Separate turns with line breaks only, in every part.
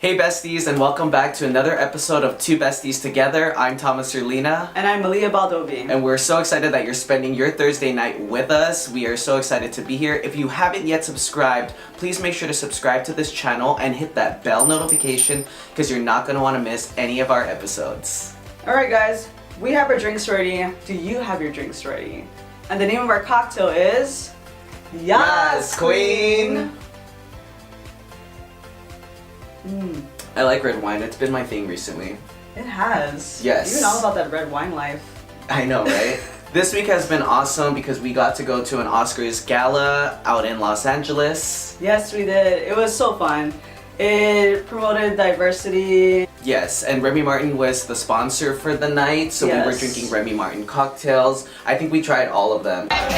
Hey besties, and welcome back to another episode of Two Besties Together. I'm Thomas Urlina.
And I'm Malia Baldovi.
And we're so excited that you're spending your Thursday night with us. We are so excited to be here. If you haven't yet subscribed, please make sure to subscribe to this channel and hit that bell notification because you're not going to want to miss any of our episodes.
Alright guys, we have our drinks ready. Do you have your drinks ready? And the name of our cocktail is
YASSS Queen! I like red wine. It's been my thing recently.
It has.
Yes.
Even all about that red wine life.
I know, right? This week has been awesome because we got to go to an Oscars gala out in Los Angeles.
Yes, we did. It was so fun. It promoted diversity.
Yes, and Remy Martin was the sponsor for the night, so
Yes.
we were drinking Remy Martin cocktails. I think we tried all of them.
Oscars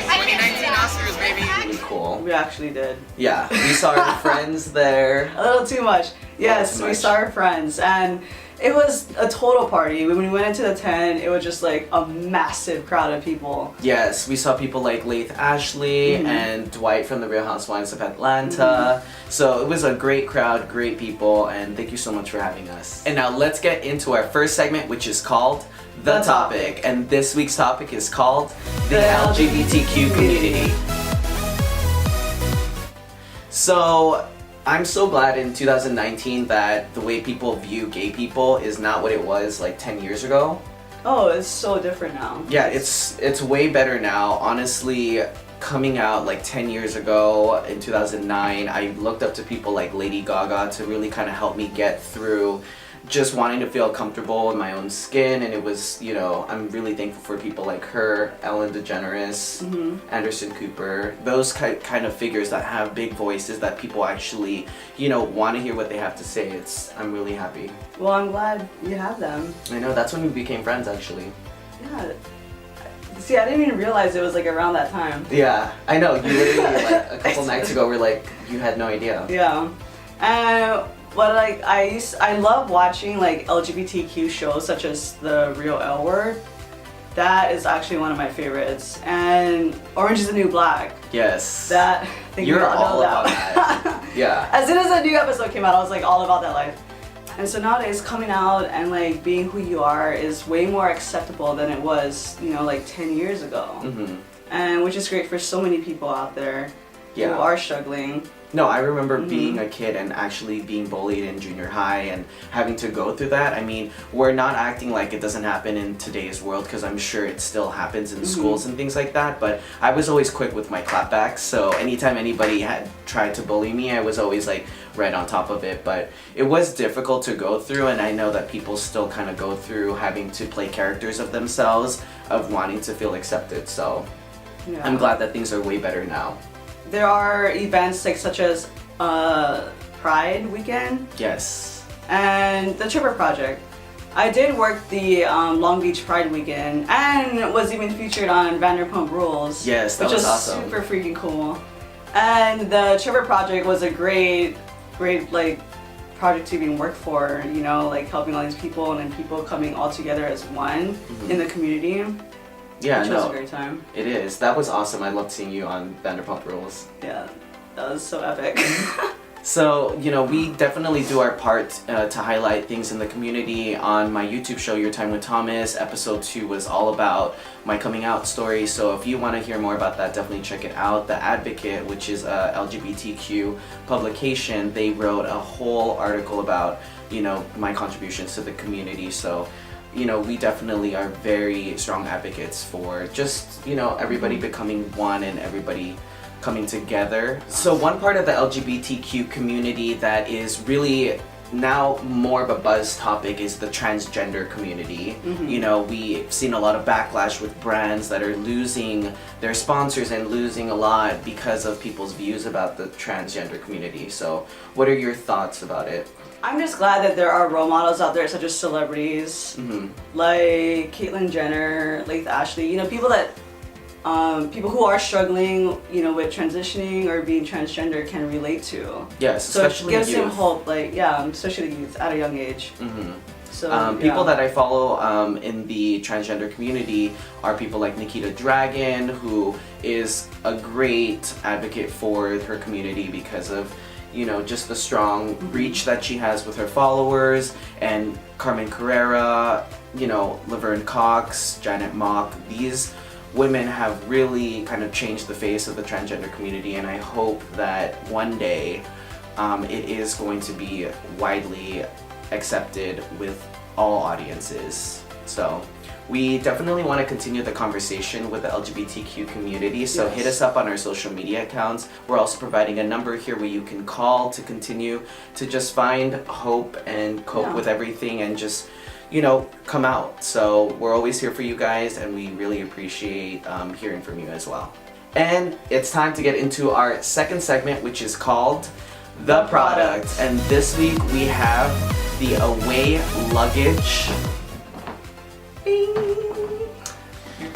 2019 Oscars, baby.
Really cool.
We actually did.
Yeah, we saw our friends there.
A little too much. Yes,
too
we
much.
saw our friends and it was a total party. When we went into the tent, it was just like a massive crowd of people.
Yes, we saw people like Laith Ashley and Dwight from the Real Housewives of Atlanta. So it was a great crowd, great people, and thank you so much for having us. And now let's get into our first segment, which is called The Topic. And this week's topic is called the LGBTQ community. So I'm so glad in 2019 that the way people view gay people is not what it was like 10 years ago.
Oh, it's so different now.
Yeah, it's way better now. Honestly, coming out like 10 years ago in 2009, I looked up to people like Lady Gaga to really kind of help me get through just wanting to feel comfortable in my own skin. And it was, you know, I'm really thankful for people like her, Ellen DeGeneres, Anderson Cooper, those kind of figures that have big voices that people actually, you know, want to hear what they have to say. I'm really happy.
Well, I'm glad you have them.
I know, that's when we became friends actually.
Yeah. See, I didn't even realize it was like around that time.
Yeah, I know, you literally like a couple nights ago were like, you had no idea.
Yeah. But like I love watching like LGBTQ shows such as The Real L Word. That is actually one of my favorites. And Orange is the New Black.
Yes.
That thing.
You're all about that. Yeah.
As soon as a new episode came out, I was like all about that life. And so nowadays coming out and like being who you are is way more acceptable than it was, you know, like 10 years ago. And which is great for so many people out there who are struggling.
No, I remember being a kid and actually being bullied in junior high and having to go through that. I mean, we're not acting like it doesn't happen in today's world because I'm sure it still happens in schools and things like that, but I was always quick with my clapbacks, so anytime anybody had tried to bully me, I was always like right on top of it. But it was difficult to go through, and I know that people still kind of go through having to play characters of themselves, of wanting to feel accepted, so I'm glad that things are way better now.
There are events like such as Pride Weekend.
Yes.
And the Tripper Project. I did work the Long Beach Pride Weekend and was even featured on Vanderpump Rules.
Yes, that
which
was awesome.
Super freaking cool. And the Tripper Project was a great like project to even work for. You know, like helping all these people and then people coming all together as one in the community.
Yeah,
which was a great time.
It is. That was awesome. I loved seeing you on Vanderpump Rules.
Yeah, that was so epic.
So, you know, we definitely do our part to highlight things in the community. On my YouTube show, Your Time with Thomas, episode 2 was all about my coming out story. So if you want to hear more about that, definitely check it out. The Advocate, which is a LGBTQ publication, they wrote a whole article about, you know, my contributions to the community. So, you know, we definitely are very strong advocates for just, you know, everybody becoming one and everybody coming together. So one part of the LGBTQ community that is really now more of a buzz topic is the transgender community. You know, we've seen a lot of backlash with brands that are losing their sponsors and losing a lot because of people's views about the transgender community. So what are your thoughts about it?
I'm just glad that there are role models out there such as celebrities like Caitlyn Jenner, Laith Ashley, you know, people that people who are struggling, you know, with transitioning or being transgender can relate to.
Yes,
so
especially
it gives
youth.
them hope, like especially the youth at a young age. So
people that I follow in the transgender community are people like Nikita Dragon, who is a great advocate for her community because of, you know, just the strong reach that she has with her followers, and Carmen Carrera, you know, Laverne Cox, Janet Mock. These women have really kind of changed the face of the transgender community, and I hope that one day it is going to be widely accepted with all audiences. So we definitely want to continue the conversation with the LGBTQ community, so
Yes.
hit us up on our social media accounts. We're also providing a number here where you can call to continue to just find hope and cope with everything and just, you know, come out. So we're always here for you guys, and we really appreciate hearing from you as well. And it's time to get into our second segment, which is called The Product. And this week we have the Away Luggage.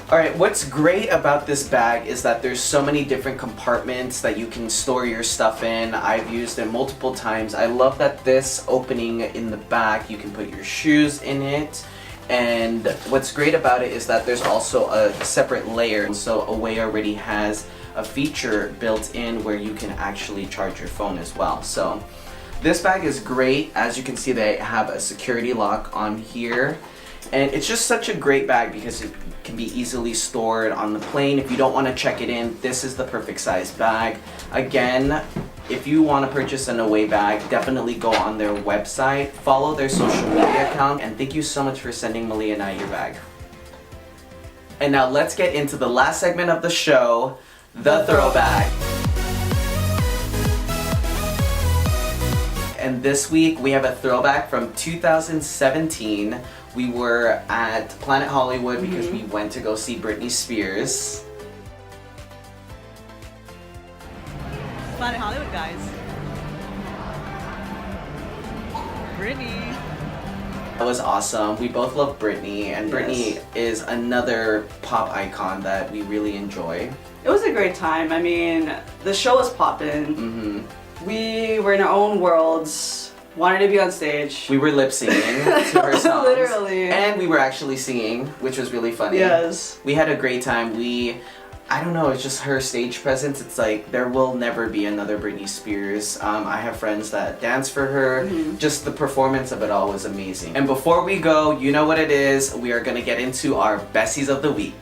Alright, what's great about this bag is that there's so many different compartments that you can store your stuff in. I've used it multiple times. I love that this opening in the back, you can put your shoes in it. And what's great about it is that there's also a separate layer. So Away already has a feature built in where you can actually charge your phone as well. So this bag is great. As you can see, they have a security lock on here. And it's just such a great bag because it can be easily stored on the plane. If you don't want to check it in, this is the perfect size bag. Again, if you want to purchase an Away bag, definitely go on their website, follow their social media account, and thank you so much for sending Malia and I your bag. And now let's get into the last segment of the show, the throwback. And this week we have a throwback from 2017. We were at Planet Hollywood because we went to go see Britney Spears.
Planet Hollywood, guys. Britney.
That was awesome. We both love Britney, and Britney
Yes.
is another pop icon that we really enjoy.
It was a great time. I mean, the show was poppin'. We were in our own worlds, wanted to be on stage.
We were lip singing to her songs.
Literally.
And we were actually singing, which was really funny.
Yes.
We had a great time. I don't know, it's just her stage presence. It's like there will never be another Britney Spears. I have friends that dance for her. Just the performance of it all was amazing. And before we go, you know what it is. We are gonna get into our Besties of the Week.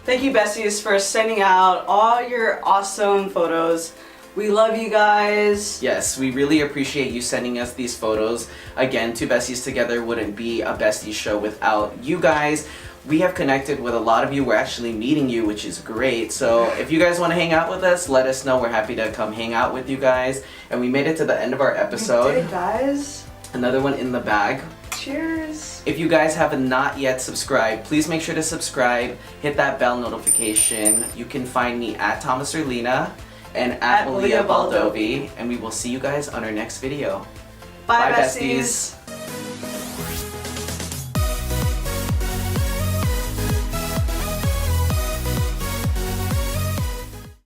Thank you, Besties, for sending out all your awesome photos. We love you guys.
Yes, we really appreciate you sending us these photos. Again, Two Besties Together wouldn't be a Besties show without you guys. We have connected with a lot of you. We're actually meeting you, which is great. So if you guys want to hang out with us, let us know. We're happy to come hang out with you guys. And we made it to the end of our episode.
We did, guys.
Another one in the bag.
Cheers.
If you guys have not yet subscribed, please make sure to subscribe. Hit that bell notification. You can find me at Thomas Erlina and at Malia Baldovi. And we will see you guys on our next video.
Bye,
Bye,
besties.
besties.